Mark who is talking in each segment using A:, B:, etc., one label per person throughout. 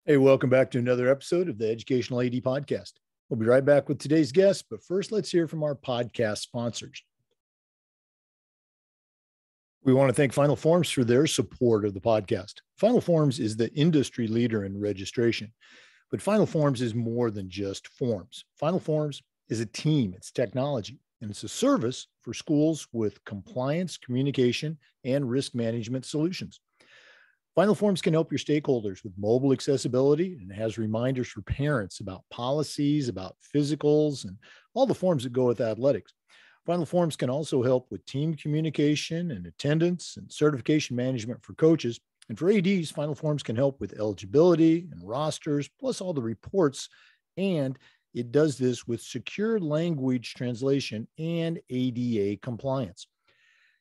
A: Hey, welcome back to another episode of the Educational AD Podcast. We'll be right back with today's guest, but first, let's hear from our podcast sponsors. We want to thank Final Forms for their support of the podcast. Final Forms is the industry leader in registration, but Final Forms is more than just forms. Final Forms is a team, it's technology, and it's a service for schools with compliance, communication, and risk management solutions. Final Forms can help your stakeholders with mobile accessibility and has reminders for parents about policies, about physicals, and all the forms that go with athletics. Final Forms can also help with team communication and attendance and certification management for coaches. And for ADs, Final Forms can help with eligibility and rosters, plus all the reports. And it does this with secure language translation and ADA compliance.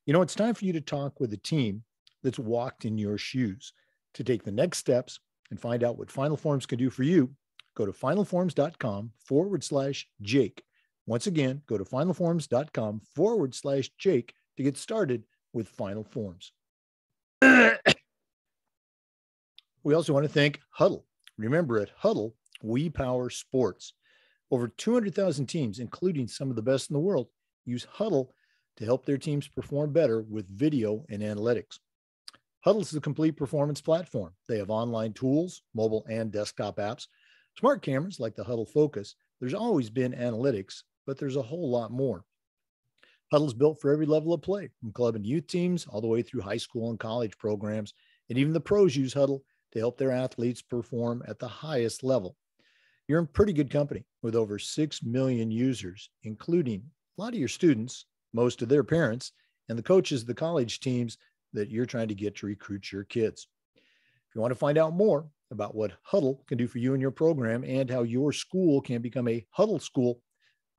A: You know, it's time for you to talk with a team that's walked in your shoes. To take the next steps and find out what Final Forms can do for you, go to finalforms.com/Jake. Once again, go to finalforms.com/Jake to get started with Final Forms. We also want to thank Huddle. Remember, at Huddle, we power sports. Over 200,000 teams, including some of the best in the world, use Huddle to help their teams perform better with video and analytics. Huddle is the complete performance platform. They have online tools, mobile and desktop apps, smart cameras like the Huddle Focus. There's always been analytics, but there's a whole lot more. Huddle's built for every level of play, from club and youth teams all the way through high school and college programs. And even the pros use Huddle to help their athletes perform at the highest level. You're in pretty good company with over 6 million users, including a lot of your students, most of their parents, and the coaches of the college teams that you're trying to get to recruit your kids. If you want to find out more about what Huddle can do for you and your program and how your school can become a Huddle school,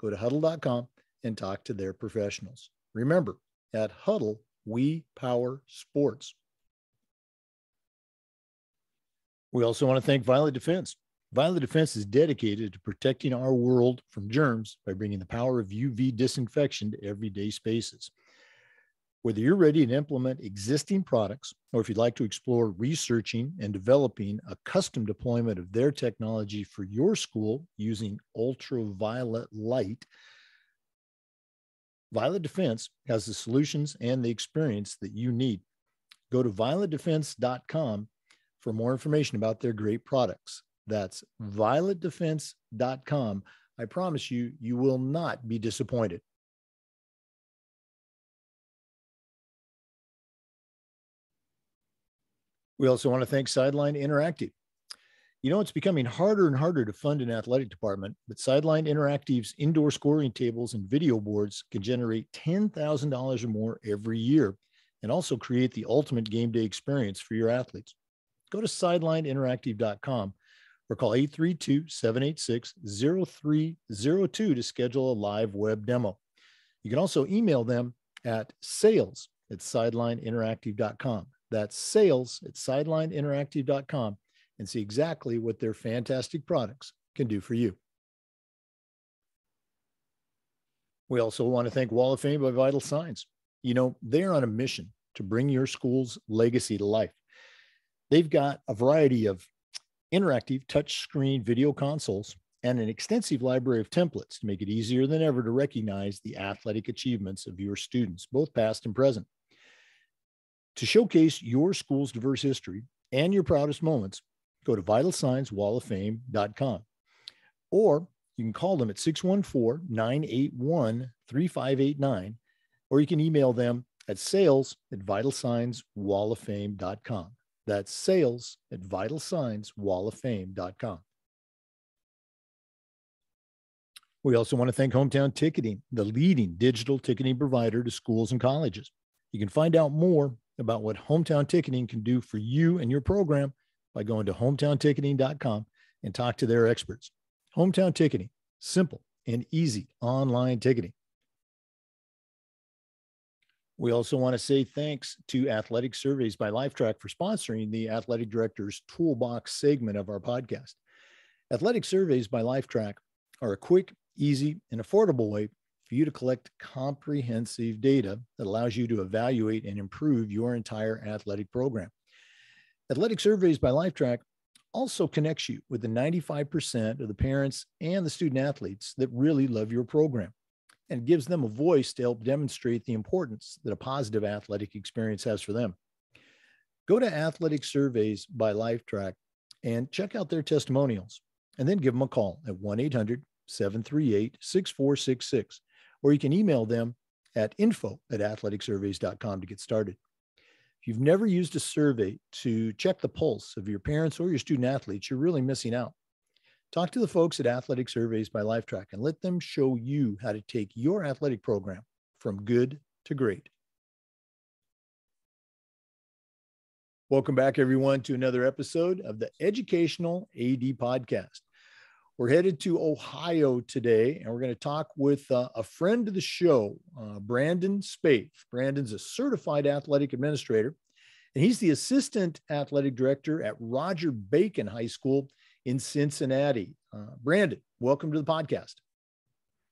A: go to huddle.com and talk to their professionals. Remember, at Huddle, we power sports. We also want to thank Violet Defense. Violet Defense is dedicated to protecting our world from germs by bringing the power of UV disinfection to everyday spaces. Whether you're ready to implement existing products or if you'd like to explore researching and developing a custom deployment of their technology for your school using ultraviolet light, Violet Defense has the solutions and the experience that you need. Go to violetdefense.com for more information about their great products. That's violetdefense.com. I promise you, you will not be disappointed. We also want to thank Sideline Interactive. You know, it's becoming harder and harder to fund an athletic department, but Sideline Interactive's indoor scoring tables and video boards can generate $10,000 or more every year and also create the ultimate game day experience for your athletes. Go to sidelineinteractive.com or call 832-786-0302 to schedule a live web demo. You can also email them at sales@sidelineinteractive.com. That's sales@sidelineinteractive.com and see exactly what their fantastic products can do for you. We also want to thank Wall of Fame by Vital Signs. You know, they're on a mission to bring your school's legacy to life. They've got a variety of interactive touchscreen video consoles and an extensive library of templates to make it easier than ever to recognize the athletic achievements of your students, both past and present. To showcase your school's diverse history and your proudest moments, go to vitalsignswalloffame.com. Or you can call them at 614-981-3589, or you can email them at sales@vitalsignswalloffame.com. That's sales@vitalsignswalloffame.com. We also want to thank Hometown Ticketing, the leading digital ticketing provider to schools and colleges. You can find out more about what Hometown Ticketing can do for you and your program by going to hometownticketing.com and talk to their experts. Hometown Ticketing, simple and easy online ticketing. We also want to say thanks to Athletic Surveys by Lifetrack for sponsoring the Athletic Director's Toolbox segment of our podcast. Athletic Surveys by Lifetrack are a quick, easy, and affordable way for you to collect comprehensive data that allows you to evaluate and improve your entire athletic program. Athletic Surveys by Lifetrack also connects you with the 95% of the parents and the student athletes that really love your program, and gives them a voice to help demonstrate the importance that a positive athletic experience has for them. Go to Athletic Surveys by Lifetrack and check out their testimonials, and then give them a call at 1-800-738-6466, or you can email them at info@athleticsurveys.com to get started. If you've never used a survey to check the pulse of your parents or your student athletes, you're really missing out. Talk to the folks at Athletic Surveys by Lifetrack and let them show you how to take your athletic program from good to great. Welcome back, everyone, to another episode of the Educational AD Podcast. We're headed to Ohio today, and we're going to talk with a friend of the show, Brandon Spaeth. Brandon's a certified athletic administrator, and he's the assistant athletic director at Roger Bacon High School in Cincinnati. Brandon, welcome to the podcast.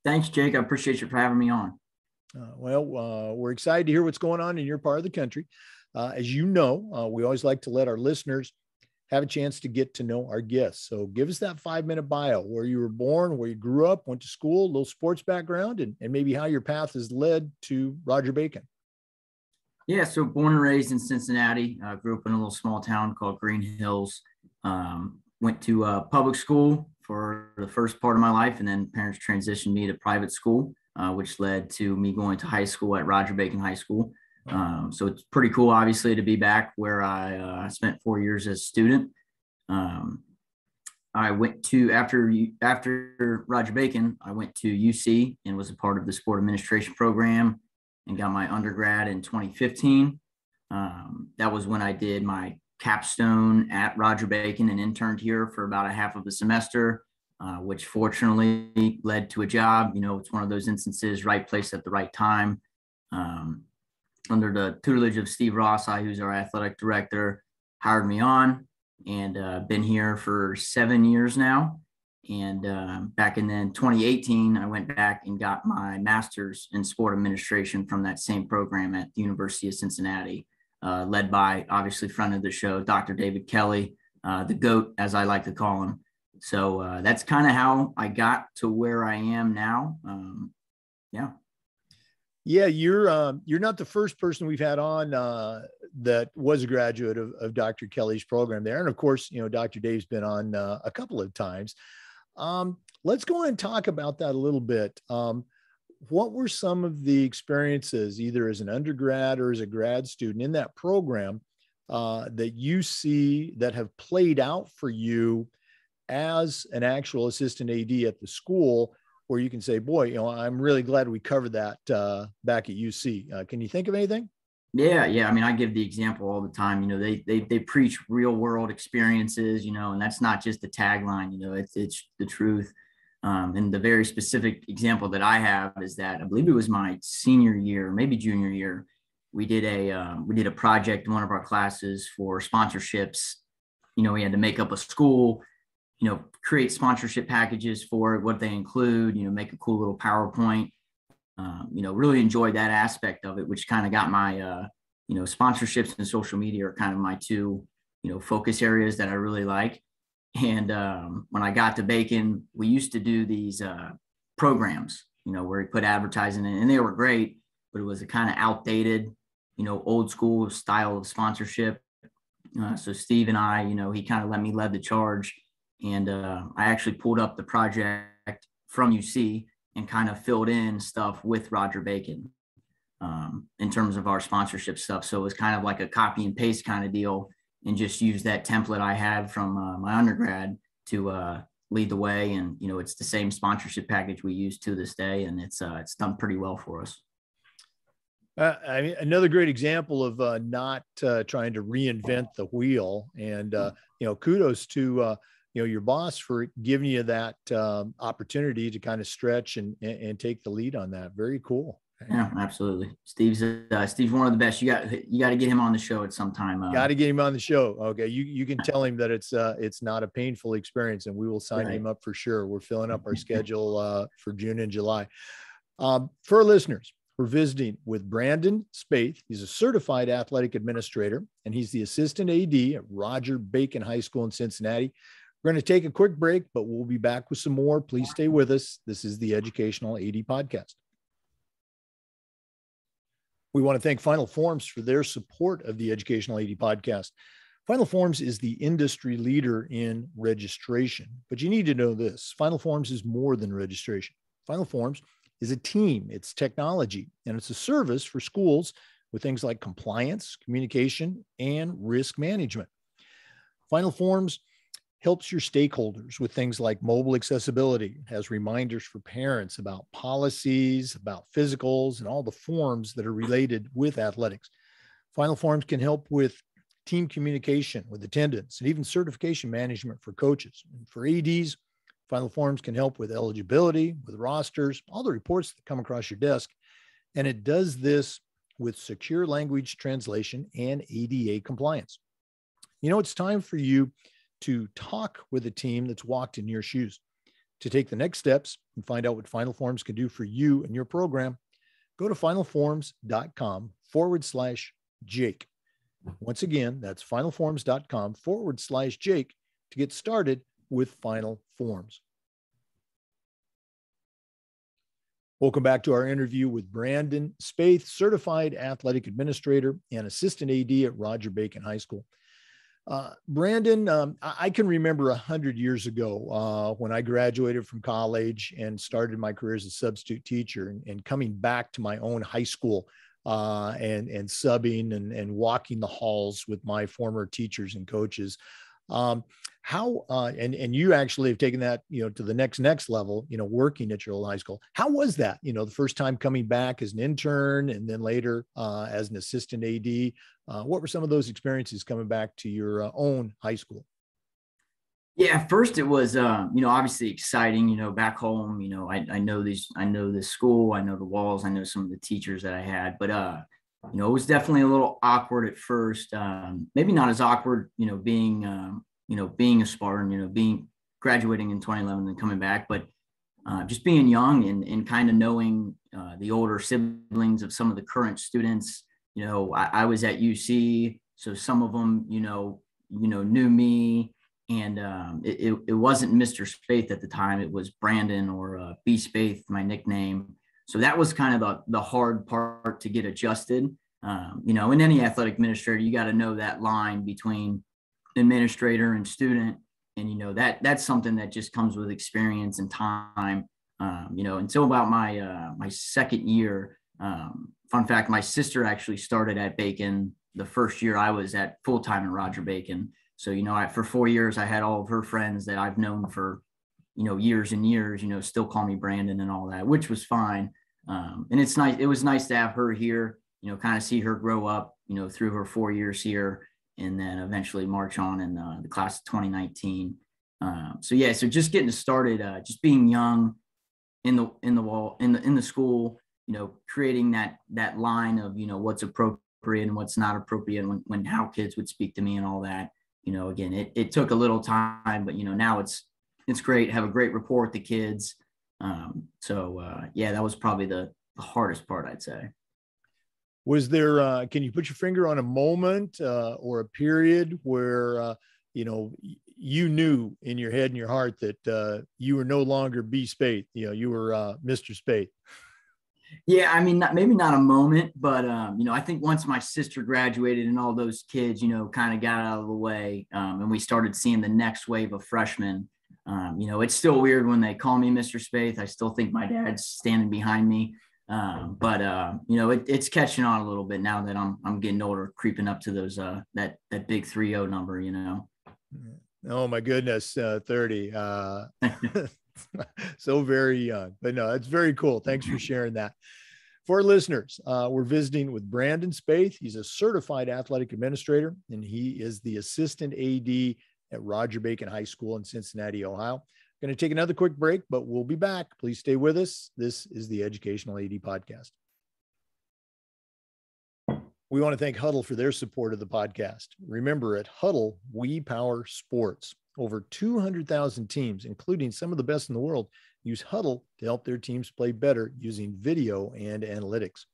B: Thanks, Jake. I appreciate you for having me on.
A: We're excited to hear what's going on in your part of the country. As you know, we always like to let our listeners have a chance to get to know our guests. So give us that 5-minute bio, where you were born, where you grew up, went to school, a little sports background, and maybe how your path has led to Roger Bacon.
B: Yeah, so born and raised in Cincinnati. Grew up in a little small town called Green Hills. Went to public school for the first part of my life, and then parents transitioned me to private school, which led to me going to high school at Roger Bacon High School. So it's pretty cool, obviously, to be back where I spent 4 years as a student. I went to, after Roger Bacon, I went to UC and was a part of the sport administration program and got my undergrad in 2015. That was when I did my capstone at Roger Bacon and interned here for about a half of the semester, which fortunately led to a job. You know, it's one of those instances, right place at the right time. Under the tutelage of Steve Rossi, who's our athletic director, hired me on, and been here for 7 years now. And back in 2018, I went back and got my master's in sport administration from that same program at the University of Cincinnati, led by, obviously, friend of the show, Dr. David Kelly, the GOAT, as I like to call him. So that's kind of how I got to where I am now.
A: Yeah, you're not the first person we've had on that was a graduate of Dr. Kelly's program there. And of course, you know, Dr. Dave's been on a couple of times. Let's go and talk about that a little bit. What were some of the experiences, either as an undergrad or as a grad student in that program, that you see that have played out for you as an actual assistant AD at the school, where you can say, boy, you know, I'm really glad we covered that back at UC. Can you think of anything?
B: Yeah. I mean, I give the example all the time. You know, they preach real world experiences, you know, and that's not just a tagline. You know, it's the truth. And the very specific example that I have is that I believe it was my senior year, maybe junior year. We did a project in one of our classes for sponsorships. You know, we had to make up a school, you know, create sponsorship packages for it, what they include, you know, make a cool little PowerPoint, you know, really enjoyed that aspect of it, which kind of got my, you know, sponsorships and social media are kind of my two, you know, focus areas that I really like. And when I got to Bacon, we used to do these programs, you know, where we put advertising in, and they were great, but it was a kind of outdated, you know, old school style of sponsorship. So Steve and I, you know, he kind of led the charge. And I actually pulled up the project from UC and kind of filled in stuff with Roger Bacon in terms of our sponsorship stuff. So it was kind of like a copy and paste kind of deal, and just use that template I had from my undergrad to lead the way. And, you know, it's the same sponsorship package we use to this day, and it's done pretty well for us.
A: I mean, another great example of not trying to reinvent the wheel. And, you know, kudos to, you know, your boss for giving you that opportunity to kind of stretch and take the lead on that. Very cool.
B: Yeah, absolutely. Steve's one of the best. You got to get him on the show at some time.
A: Got to get him on the show. Okay. You can tell him that it's not a painful experience, and we will sign him up for sure. We're filling up our schedule for June and July. For our listeners, We're visiting with Brandon Spaeth. He's a certified athletic administrator, and he's the assistant AD at Roger Bacon High School in Cincinnati. We're going to take a quick break, but we'll be back with some more. Please stay with us. This is the Educational AD Podcast. We want to thank Final Forms for their support of the Educational AD Podcast. Final Forms is the industry leader in registration, but you need to know this. Final Forms is more than registration. Final Forms is a team, it's technology, and it's a service for schools with things like compliance, communication, and risk management. Final Forms helps your stakeholders with things like mobile accessibility, it has reminders for parents about policies, about physicals, and all the forms that are related with athletics. Final Forms can help with team communication, with attendance, and even certification management for coaches. And for ADs, Final Forms can help with eligibility, with rosters, all the reports that come across your desk. And it does this with secure language translation and ADA compliance. You know, it's time for you to talk with a team that's walked in your shoes. To take the next steps and find out what Final Forms can do for you and your program, go to finalforms.com/Jake. Once again, that's finalforms.com/Jake to get started with Final Forms. Welcome back to our interview with Brandon Spaeth, certified athletic administrator and assistant AD at Roger Bacon High School. Brandon, I can remember 100 years ago when I graduated from college and started my career as a substitute teacher and coming back to my own high school and subbing and walking the halls with my former teachers and coaches. And you actually have taken that, to the next level, working at your old high school. How was that, the first time coming back as an intern and then later as an assistant AD? What were some of those experiences coming back to your own high school?
B: Yeah, first it was, obviously exciting, back home, I know this school, I know the walls, I know some of the teachers that I had, but, it was definitely a little awkward at first. Maybe not as awkward, being a Spartan, being graduating in 2011 and coming back, but just being young and kind of knowing the older siblings of some of the current students. I was at UC, so some of them, knew me, and it wasn't Mr. Spaeth at the time. It was Brandon or B. Spaeth, my nickname. So that was kind of the hard part to get adjusted. In any athletic administrator, you got to know that line between administrator and student. And, that's something that just comes with experience and time. Until about my second year, fun fact, my sister actually started at Bacon the first year I was at full-time at Roger Bacon. So, for 4 years, I had all of her friends that I've known for, years and years, still call me Brandon and all that, which was fine. And it's nice. It was nice to have her here, kind of see her grow up, through her 4 years here, and then eventually march on in the class of 2019. So just getting started, just being young in the school, creating that line of, what's appropriate and what's not appropriate when how kids would speak to me and all that. Again, it took a little time, but, now it's great. Have a great rapport with the kids. That was probably the hardest part, I'd say.
A: Was there, can you put your finger on a moment or a period where, you knew in your head and your heart that you were no longer B. Spaeth, you were Mr. Spaeth?
B: Yeah, I mean, maybe not a moment, but, I think once my sister graduated and all those kids, kind of got out of the way, and we started seeing the next wave of freshmen, it's still weird when they call me Mr. Spaeth. I still think my dad's standing behind me. But it's catching on a little bit now that I'm getting older, creeping up to those, that big 3-0 number,
A: Oh my goodness. 30, so very young, but no, it's very cool. Thanks for sharing that. For our listeners, we're visiting with Brandon Spaeth. He's a certified athletic administrator, and he is the assistant AD at Roger Bacon High School in Cincinnati, Ohio. Going to take another quick break, but we'll be back. Please stay with us. This is the Educational AD Podcast. We want to thank Huddle for their support of the podcast. Remember, at Huddle, we power sports. Over 200,000 teams, including some of the best in the world, use Huddle to help their teams play better using video and analytics.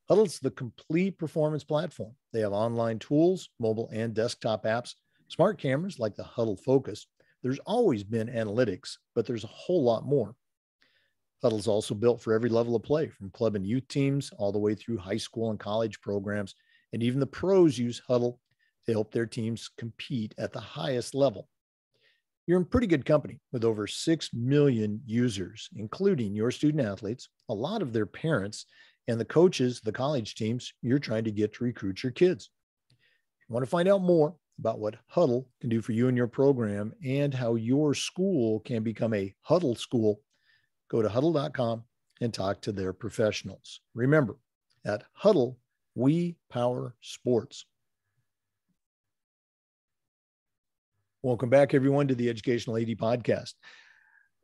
A: Huddle's the complete performance platform. They have online tools, mobile and desktop apps, smart cameras like the Huddle Focus. There's always been analytics, but there's a whole lot more. Huddle's also built for every level of play, from club and youth teams all the way through high school and college programs. And even the pros use Huddle to help their teams compete at the highest level. You're in pretty good company with over 6 million users, including your student athletes, a lot of their parents, and the coaches, the college teams you're trying to get to recruit your kids. If you want to find out more about what Huddle can do for you and your program and how your school can become a Huddle school, go to huddle.com and talk to their professionals. Remember, at Huddle, we power sports. Welcome back, everyone, to the Educational AD Podcast.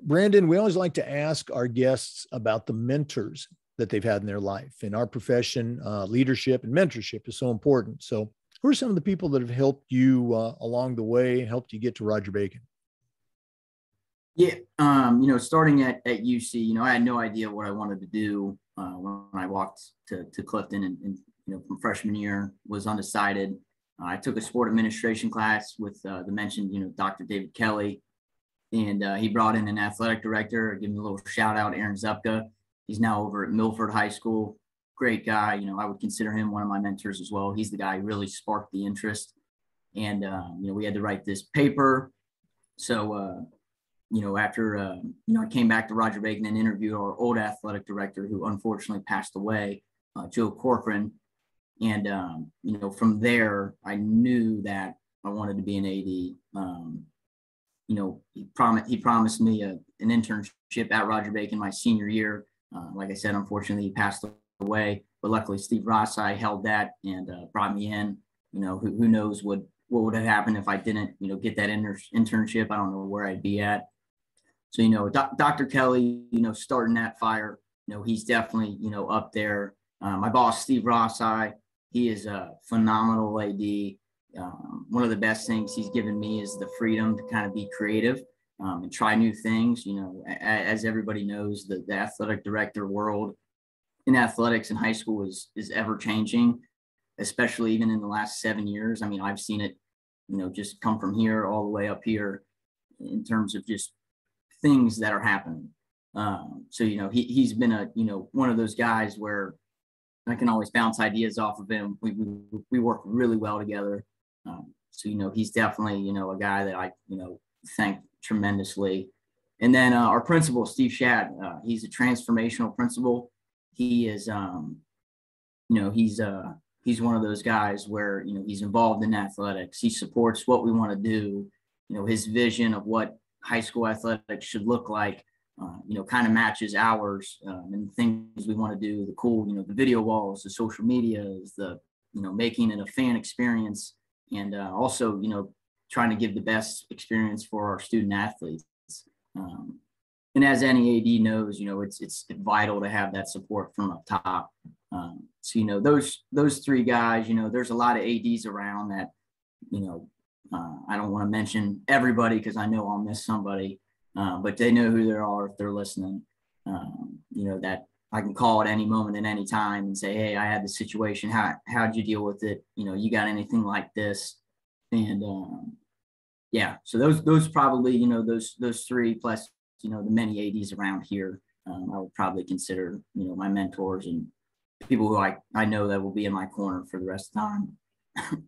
A: Brandon, we always like to ask our guests about the mentors that they've had in their life. In our profession, leadership and mentorship is so important. So who are some of the people that have helped you along the way, helped you get to Roger Bacon?
B: Yeah, starting at UC, I had no idea what I wanted to do when I walked to Clifton and from freshman year, was undecided. I took a sport administration class with the mentioned, Dr. David Kelly, and he brought in an athletic director. Give him a little shout out, Aaron Zupka. He's now over at Milford High School. Great guy. I would consider him one of my mentors as well. He's the guy who really sparked the interest. And, we had to write this paper. So, after, I came back to Roger Bacon and interviewed our old athletic director, who unfortunately passed away, Joe Corcoran. And, from there, I knew that I wanted to be an AD. He promised me an internship at Roger Bacon my senior year. Like I said, unfortunately, he passed away, but luckily Steve Rossai held that and brought me in. Who knows what would have happened if I didn't, get that internship. I don't know where I'd be at. So, Dr. Kelly, starting that fire, he's definitely, up there. My boss, Steve Rossai, he is a phenomenal AD. One of the best things he's given me is the freedom to kind of be creative and try new things. As everybody knows, the athletic director world in athletics in high school is ever changing, especially even in the last 7 years. I mean, I've seen it, just come from here all the way up here in terms of just things that are happening. So, he's been one of those guys where I can always bounce ideas off of him. We work really well together. So, he's definitely, a guy that I, thank tremendously. And then our principal, Steve Shad, he's a transformational principal. He is, he's one of those guys where, he's involved in athletics. He supports what we want to do. His vision of what high school athletics should look like, kind of matches ours, and things we want to do, the cool, the video walls, the social medias, the, making it a fan experience, and also, trying to give the best experience for our student athletes. And as any AD knows, it's vital to have that support from up top. So, those three guys, there's a lot of ADs around that, I don't want to mention everybody because I know I'll miss somebody, but they know who they are if they're listening. That I can call at any moment at any time and say, hey, I had this situation. How'd you deal with it? You got anything like this? And yeah, so those probably, those three plus, the many ADs around here, I would probably consider, my mentors and people who I know that will be in my corner for the rest of the time.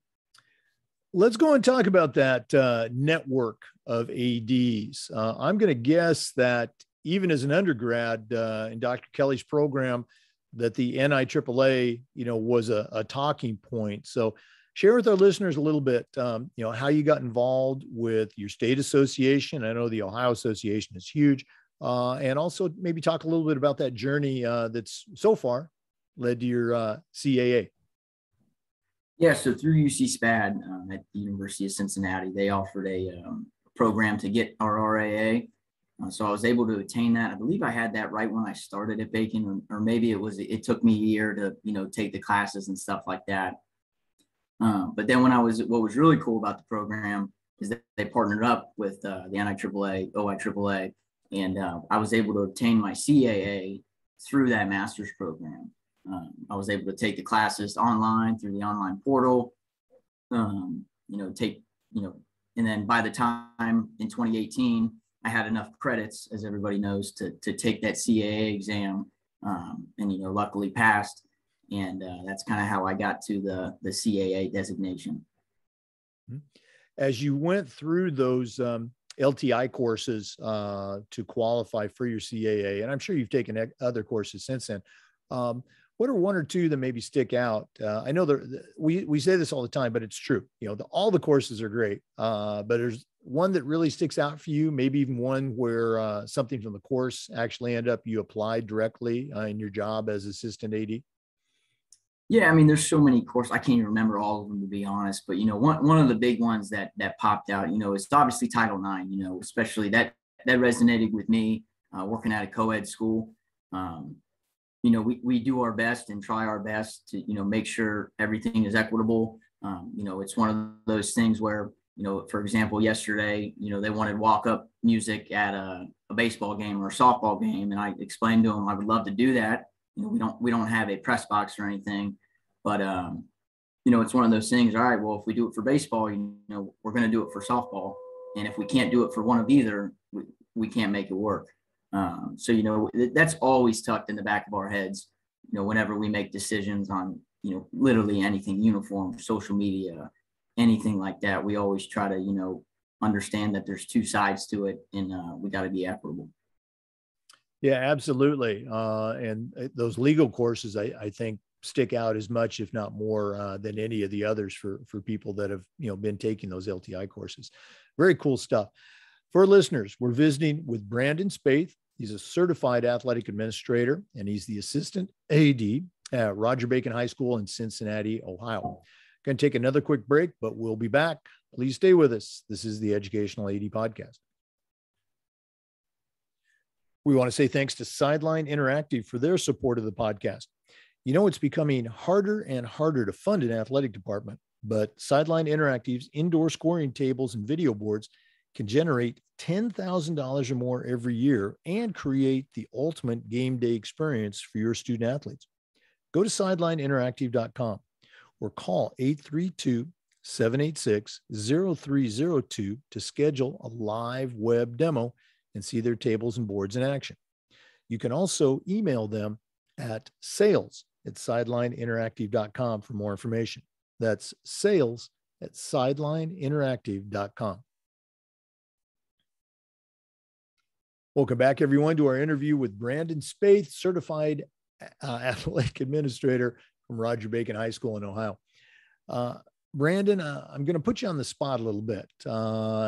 A: Let's go and talk about that network of ADs. I'm going to guess that even as an undergrad in Dr. Kelly's program, that the NIAAA, was a talking point. So share with our listeners a little bit, how you got involved with your state association. I know the Ohio Association is huge. And also maybe talk a little bit about that journey that's so far led to your CAA.
B: Yeah, so through UC Spaeth at the University of Cincinnati, they offered a program to get our RAA. So I was able to attain that. I believe I had that right when I started at Bacon, or maybe it took me a year to, take the classes and stuff like that. But then what was really cool about the program is that they partnered up with the NIAAA, OIAAA, and I was able to obtain my CAA through that master's program. I was able to take the classes online through the online portal, and then by the time in 2018, I had enough credits, as everybody knows, to take that CAA exam, and, luckily passed. And that's kind of how I got to the CAA designation.
A: As you went through those LTI courses to qualify for your CAA, and I'm sure you've taken other courses since then, what are one or two that maybe stick out? I know we say this all the time, but it's true. All the courses are great, but there's one that really sticks out for you, maybe even one where something from the course actually ended up you applied directly in your job as assistant AD.
B: Yeah, I mean, there's so many courses. I can't even remember all of them, to be honest. But, one of the big ones that popped out, is obviously Title IX, especially that resonated with me working at a co-ed school. We do our best and try our best to, make sure everything is equitable. It's one of those things where, for example, yesterday, they wanted walk-up music at a baseball game or a softball game. And I explained to them I would love to do that. We don't have a press box or anything, but, it's one of those things. All right, well, if we do it for baseball, we're going to do it for softball. And if we can't do it for one of either, we can't make it work. So, that's always tucked in the back of our heads, whenever we make decisions on, literally anything, uniform, social media, anything like that. We always try to, understand that there's two sides to it, and we got to be equitable.
A: Yeah, absolutely. And those legal courses, I think, stick out as much, if not more, than any of the others for people that have, been taking those LTI courses. Very cool stuff. For listeners, we're visiting with Brandon Spaeth. He's a certified athletic administrator, and he's the assistant AD at Roger Bacon High School in Cincinnati, Ohio. Going to take another quick break, but we'll be back. Please stay with us. This is the Educational AD Podcast. We want to say thanks to Sideline Interactive for their support of the podcast. It's becoming harder and harder to fund an athletic department, but Sideline Interactive's indoor scoring tables and video boards can generate $10,000 or more every year and create the ultimate game day experience for your student athletes. Go to sidelineinteractive.com or call 832-786-0302 to schedule a live web demo and see their tables and boards in action. You can also email them at sales@sidelineinteractive.com for more information. That's sales@sidelineinteractive.com. Welcome back, everyone, to our interview with Brandon Spaeth, certified athletic administrator from Roger Bacon High School in Ohio. Brandon, I'm going to put you on the spot a little bit.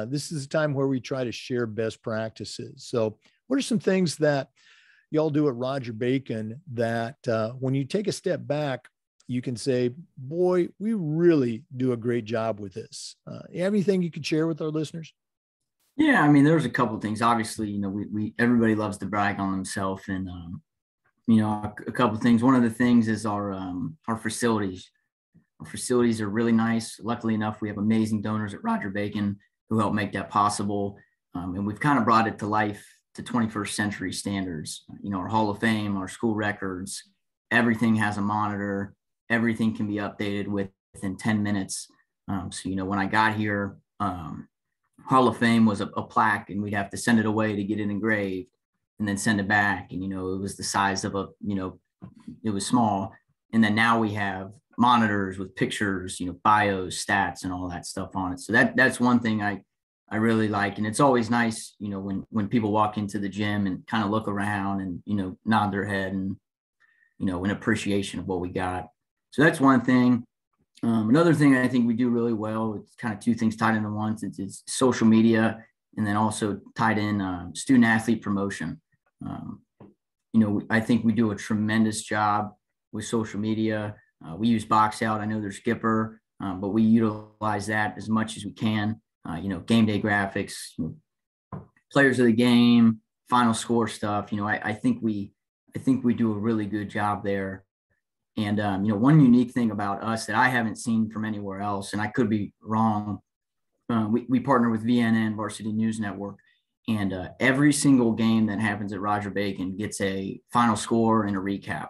A: This is a time where we try to share best practices. So what are some things that y'all do at Roger Bacon that when you take a step back, you can say, boy, we really do a great job with this? You have anything you could share with our listeners?
B: Yeah, I mean, there's a couple of things. Obviously, we everybody loves to brag on themselves, and a couple of things. One of the things is our facilities. Our facilities are really nice. Luckily enough, we have amazing donors at Roger Bacon who help make that possible, and we've kind of brought it to life to 21st century standards. Our Hall of Fame, our school records, everything has a monitor. Everything can be updated within 10 minutes. So when I got here, Hall of Fame was a plaque, and we'd have to send it away to get it engraved and then send it back. And, it was the size of it was small. And then now we have monitors with pictures, bios, stats, and all that stuff on it. So that's one thing I really like. And it's always nice, when people walk into the gym and kind of look around and, nod their head and, in appreciation of what we got. So that's one thing. Another thing I think we do really well, it's kind of two things tied into one. It's social media, and then also tied in student athlete promotion. I think we do a tremendous job with social media. We use Box Out. I know there's Skipper, but we utilize that as much as we can. Game day graphics, players of the game, final score stuff. I think we do a really good job there. And, one unique thing about us that I haven't seen from anywhere else, and I could be wrong, we partner with VNN, Varsity News Network, and every single game that happens at Roger Bacon gets a final score and a recap.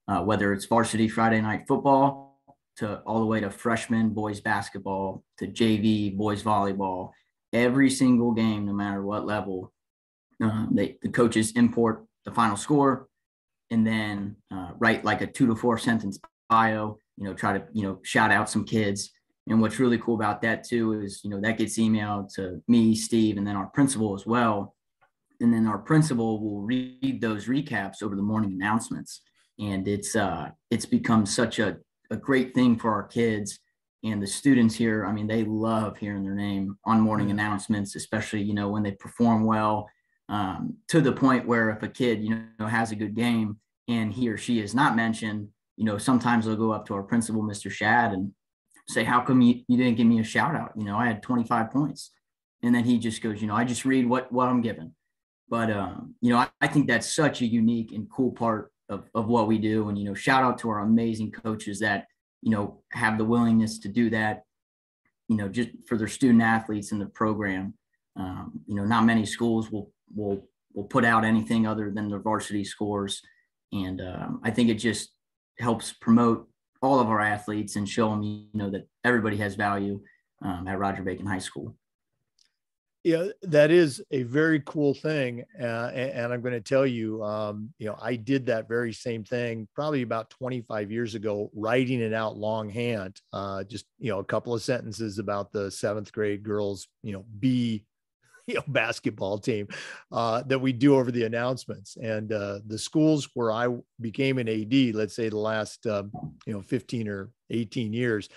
B: whether it's varsity Friday night football to all the way to freshman boys basketball to JV boys volleyball. Every single game, no matter what level, the coaches import the final score and then write like a 2 to 4 sentence bio, try to, shout out some kids. And what's really cool about that too is, that gets emailed to me, Steve, and then our principal as well. And then our principal will read those recaps over the morning announcements. And it's become such a great thing for our kids and the students here. I mean, they love hearing their name on morning announcements, especially, when they perform well, to the point where if a kid, has a good game and he or she is not mentioned, sometimes they'll go up to our principal, Mr. Shad, and say, how come you didn't give me a shout out? I had 25 points. And then he just goes, I just read what I'm given. But, I think that's such a unique and cool part of what we do. And, shout out to our amazing coaches that, have the willingness to do that, just for their student athletes in the program. Not many schools will put out anything other than their varsity scores. And I think it just helps promote all of our athletes and show them, that everybody has value at Roger Bacon High School.
A: Yeah, that is a very cool thing. And I'm going to tell you, I did that very same thing probably about 25 years ago, writing it out longhand, just, a couple of sentences about the 7th grade girls, B basketball team that we do over the announcements. And the schools where I became an AD, let's say the last 15 or 18 years,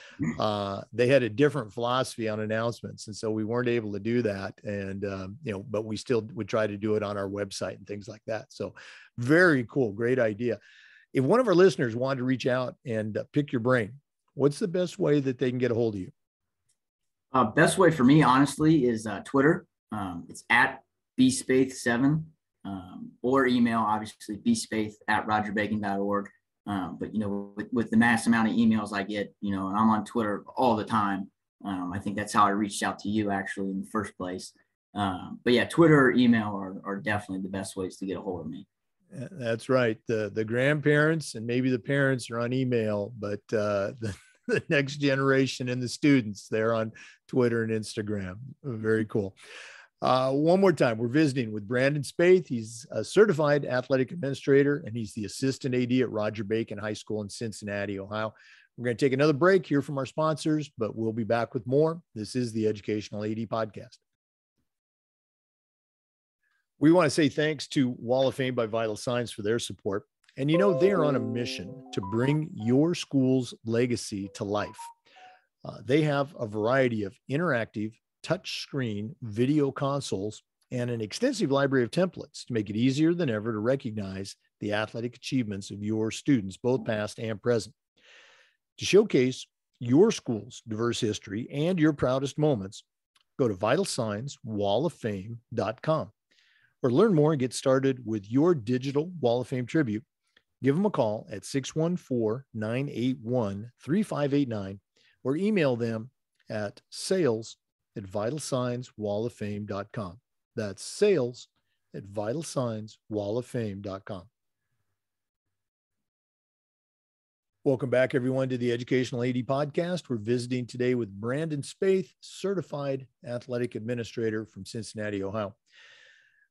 A: they had a different philosophy on announcements, and so we weren't able to do that. And but we still would try to do it on our website and things like that. So very cool, great idea. If one of our listeners wanted to reach out and pick your brain, what's the best way that they can get a hold of you?
B: Best way for me, honestly, is Twitter. It's at bspaeth7, or email, obviously, bspaeth@rogerbacon.org. But, with the mass amount of emails I get, and I'm on Twitter all the time. I think that's how I reached out to you actually in the first place. But yeah, Twitter or email are definitely the best ways to get a hold of me.
A: That's right. The grandparents and maybe the parents are on email, but the next generation and the students, they're on Twitter and Instagram. Very cool. One more time, we're visiting with Brandon Spaeth. He's a certified athletic administrator, and he's the assistant AD at Roger Bacon High School in Cincinnati, Ohio. We're going to take another break here from our sponsors, but we'll be back with more. This is the Educational AD Podcast. We want to say thanks to Wall of Fame by Vital Signs for their support. And they are on a mission to bring your school's legacy to life. They have a variety of interactive touchscreen video consoles and an extensive library of templates to make it easier than ever to recognize the athletic achievements of your students, both past and present. To showcase your school's diverse history and your proudest moments, go to vitalsignswalloffame.com or learn more and get started with your digital Wall of Fame tribute. Give them a call at 614-981-3589 or email them at sales@vitalsignswalloffame.com. That's sales@vitalsignswalloffame.com. Welcome back, everyone, to the Educational AD Podcast. We're visiting today with Brandon Spaeth, certified athletic administrator from Cincinnati, Ohio.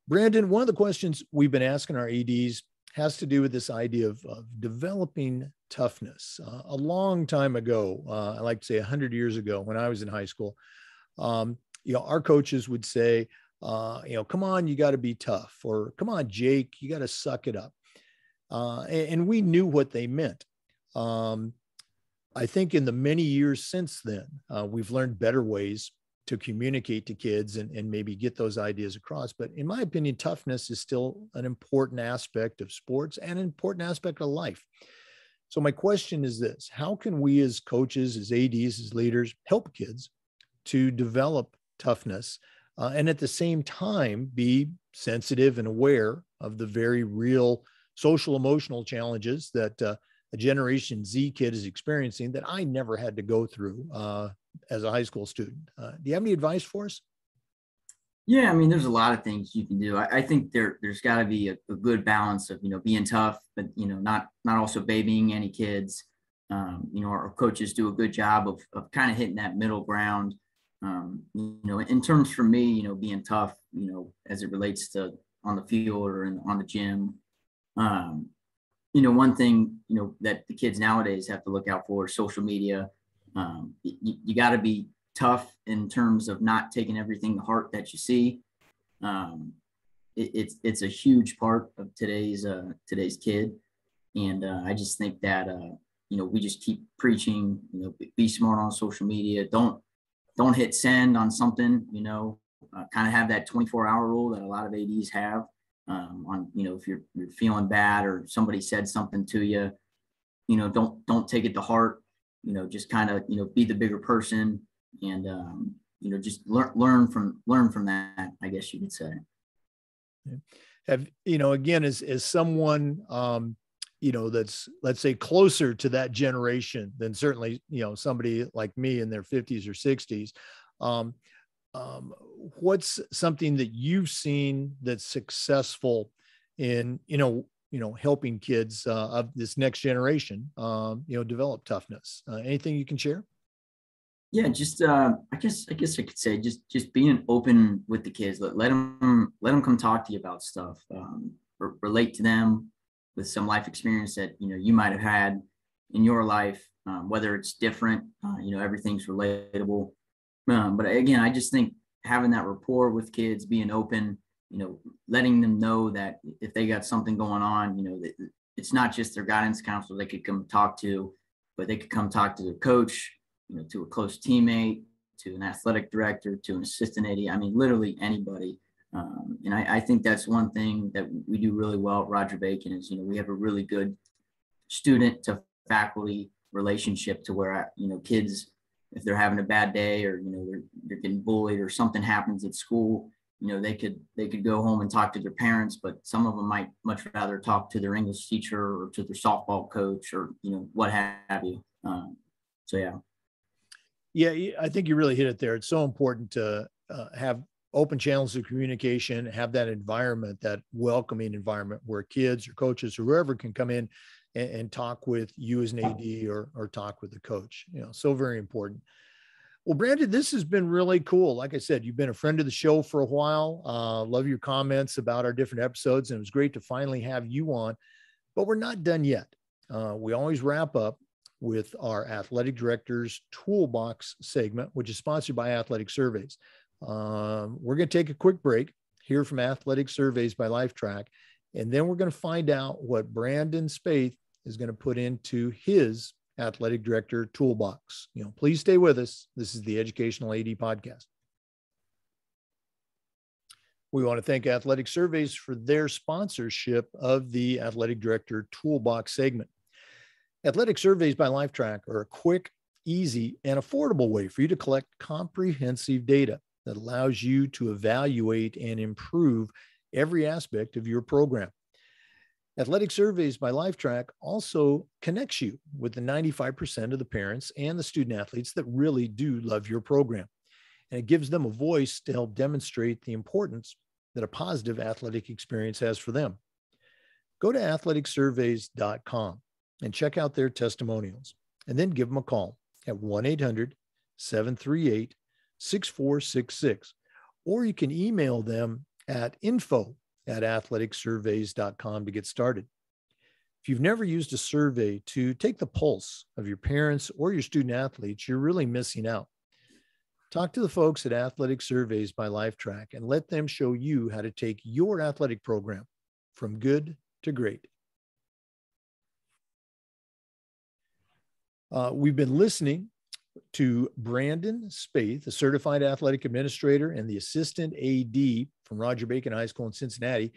A: Brandon, one of the questions we've been asking our ADs has to do with this idea of developing toughness. A long time ago, I like to say 100 years ago, when I was in high school, our coaches would say, come on, you got to be tough, or come on, Jake, you got to suck it up. And we knew what they meant. I think in the many years since then, we've learned better ways to communicate to kids and maybe get those ideas across. But in my opinion, toughness is still an important aspect of sports and an important aspect of life. So my question is this: how can we as coaches, as ADs, as leaders, help kids to develop toughness and at the same time be sensitive and aware of the very real social emotional challenges that a Generation Z kid is experiencing that I never had to go through as a high school student? Do you have any advice for us?
B: Yeah, I mean, there's a lot of things you can do. I think there's got to be a good balance of, being tough, but, not also babying any kids. Our coaches do a good job of kind of hitting that middle ground. In terms for me, being tough, as it relates to on the field or on the gym. One thing, that the kids nowadays have to look out for is social media. You got to be tough in terms of not taking everything to heart that you see. It's a huge part of today's kid, and I just think that we just keep preaching. Be smart on social media. Don't hit send on something. Kind of have that 24-hour rule that a lot of ADs have. If you're feeling bad or somebody said something to you, don't take it to heart. Just kind of be the bigger person, and just learn from that, I guess you could say.
A: Have again, as someone that's, let's say, closer to that generation than certainly somebody like me in their 50s or 60s, what's something that you've seen that's successful in helping kids of this next generation develop toughness? Anything you can share?
B: Yeah, just I guess I could say just being open with the kids. Let them come talk to you about stuff. Relate to them with some life experience that you might have had in your life, whether it's different. Everything's relatable. But again, I just think having that rapport with kids, being open, letting them know that if they got something going on, it's not just their guidance counselor they could come talk to, but they could come talk to their coach, to a close teammate, to an athletic director, to an assistant AD. I mean, literally anybody. And I think that's one thing that we do really well at Roger Bacon is, we have a really good student to faculty relationship to where, kids, if they're having a bad day or, they're getting bullied or something happens at school, they could go home and talk to their parents, but some of them might much rather talk to their English teacher or to their softball coach or, what have you. So, yeah.
A: Yeah, I think you really hit it there. It's so important to have open channels of communication, have that environment, that welcoming environment where kids or coaches or whoever can come in and talk with you as an AD or talk with the coach. So very important. Well, Brandon, this has been really cool. Like I said, you've been a friend of the show for a while. Love your comments about our different episodes, and it was great to finally have you on. But we're not done yet. We always wrap up with our Athletic Director's Toolbox segment, which is sponsored by Athletic Surveys. We're going to take a quick break, hear from Athletic Surveys by LifeTrack, and then we're going to find out what Brandon Spaeth is going to put into his Athletic Director Toolbox. Please stay with us. This is the Educational AD Podcast. We want to thank Athletic Surveys for their sponsorship of the Athletic Director Toolbox segment. Athletic Surveys by LifeTrack are a quick, easy, and affordable way for you to collect comprehensive data that allows you to evaluate and improve every aspect of your program. Athletic Surveys by LifeTrack also connects you with the 95% of the parents and the student athletes that really do love your program. And it gives them a voice to help demonstrate the importance that a positive athletic experience has for them. Go to athleticsurveys.com and check out their testimonials, and then give them a call at 1-800-738-6466, or you can email them at info@athleticsurveys.com to get started. If you've never used a survey to take the pulse of your parents or your student athletes, you're really missing out. Talk to the folks at Athletic Surveys by LifeTrack and let them show you how to take your athletic program from good to great. We've been listening to Brandon Spaeth, a certified athletic administrator and the assistant AD from Roger Bacon High School in Cincinnati.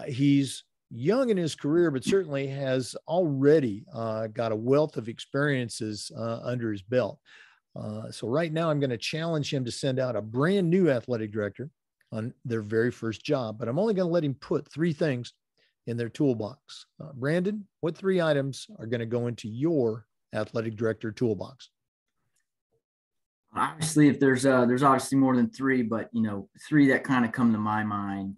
A: He's young in his career, but certainly has already got a wealth of experiences under his belt. So right now I'm going to challenge him to send out a brand new athletic director on their very first job, but I'm only going to let him put 3 things in their toolbox. Brandon, what 3 items are going to go into your athletic director toolbox?
B: Obviously, if there's obviously more than three, but three that kind of come to my mind,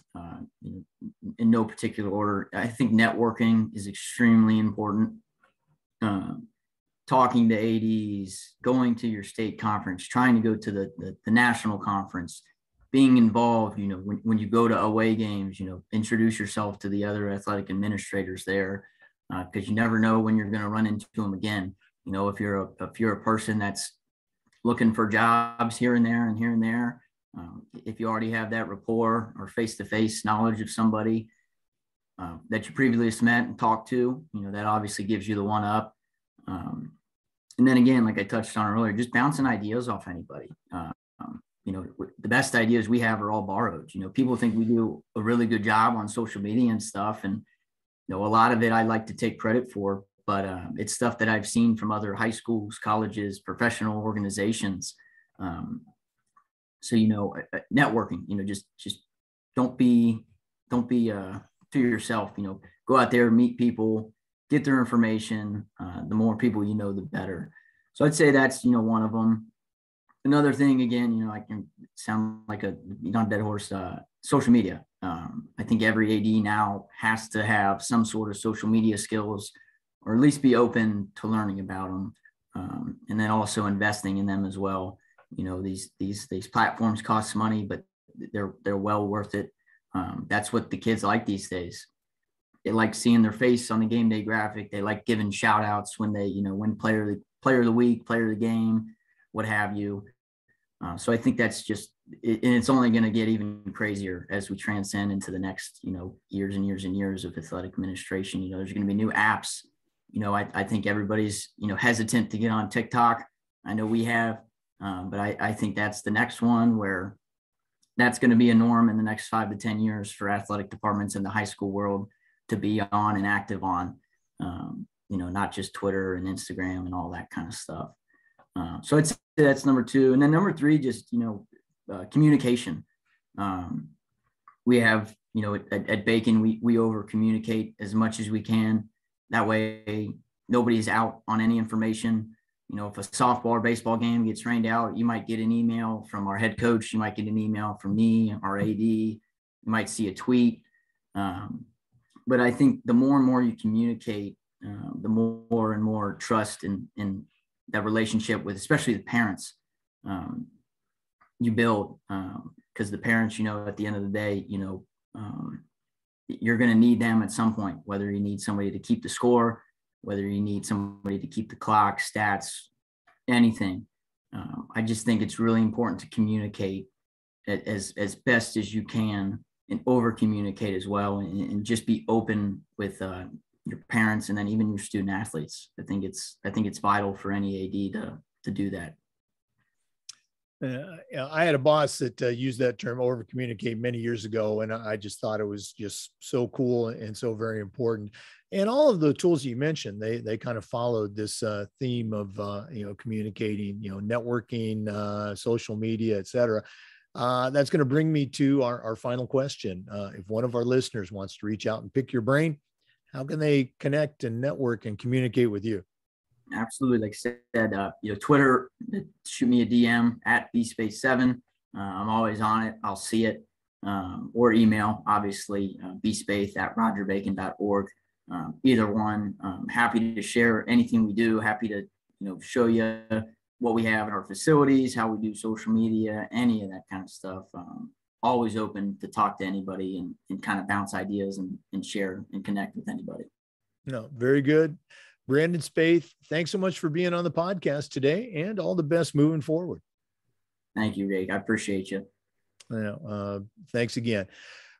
B: in no particular order. I think networking is extremely important. Talking to ADs, going to your state conference, trying to go to the national conference, being involved. When you go to away games, introduce yourself to the other athletic administrators there, because you never know when you're going to run into them again. If you're a person that's looking for jobs here and there and here and there. If you already have that rapport or face-to-face knowledge of somebody that you previously met and talked to, that obviously gives you the one up. And then again, like I touched on earlier, just bouncing ideas off anybody. The best ideas we have are all borrowed. People think we do a really good job on social media and stuff. And, a lot of it I like to take credit for, but it's stuff that I've seen from other high schools, colleges, professional organizations. So, networking, just don't be to yourself, go out there, meet people, get their information. The more people the better. So I'd say that's, one of them. Another thing, again, I can sound like a dead horse, social media. I think every AD now has to have some sort of social media skills, or at least be open to learning about them. And then also investing in them as well. These platforms cost money, but they're well worth it. That's what the kids like these days. They like seeing their face on the game day graphic. They like giving shout outs when they, win player of the week, player of the game, what have you. So I think that's just, and it's only going to get even crazier as we transcend into the next, years and years and years of athletic administration. There's going to be new apps. I think everybody's, hesitant to get on TikTok. I know we have, but I think that's the next one where that's going to be a norm in the next 5 to 10 years for athletic departments in the high school world to be on and active on, not just Twitter and Instagram and all that kind of stuff. So I'd say that's number 2. And then number 3, just, communication. We have, at Bacon, we over communicate as much as we can. That way, nobody's out on any information. If a softball or baseball game gets rained out, you might get an email from our head coach. You might get an email from me, our AD. You might see a tweet. But I think the more and more you communicate, the more and more trust in that relationship with, especially the parents, you build. Because the parents, at the end of the day, you're going to need them at some point, whether you need somebody to keep the score, whether you need somebody to keep the clock, stats, anything. I just think it's really important to communicate as best as you can, and over communicate as well, and just be open with your parents and then even your student athletes. I think it's vital for any AD to do that.
A: I had a boss that used that term, over communicate, many years ago. And I just thought it was just so cool and so very important. And all of the tools you mentioned, they kind of followed this theme of, communicating, networking, social media, et cetera. That's going to bring me to our final question. If one of our listeners wants to reach out and pick your brain, how can they connect and network and communicate with you?
B: Absolutely. Like I said, Twitter, shoot me a DM at bspace7. I'm always on it. I'll see it. Or email, obviously, bspaeth@rogerbacon.org. Either one. Happy to share anything we do. Happy to, show you what we have in our facilities, how we do social media, any of that kind of stuff. Always open to talk to anybody and kind of bounce ideas and share and connect with anybody.
A: No, very good. Brandon Spaeth, thanks so much for being on the podcast today, and all the best moving forward.
B: Thank you, Rick. I appreciate you.
A: Thanks again.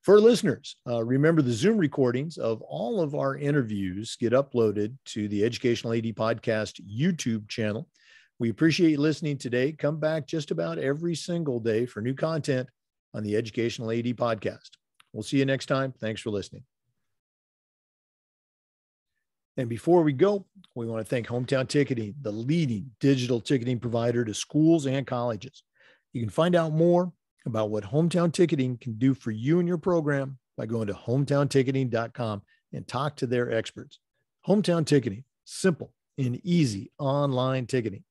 A: For listeners, remember the Zoom recordings of all of our interviews get uploaded to the Educational AD Podcast YouTube channel. We appreciate you listening today. Come back just about every single day for new content on the Educational AD Podcast. We'll see you next time. Thanks for listening. And before we go, we want to thank Hometown Ticketing, the leading digital ticketing provider to schools and colleges. You can find out more about what Hometown Ticketing can do for you and your program by going to hometownticketing.com and talk to their experts. Hometown Ticketing, simple and easy online ticketing.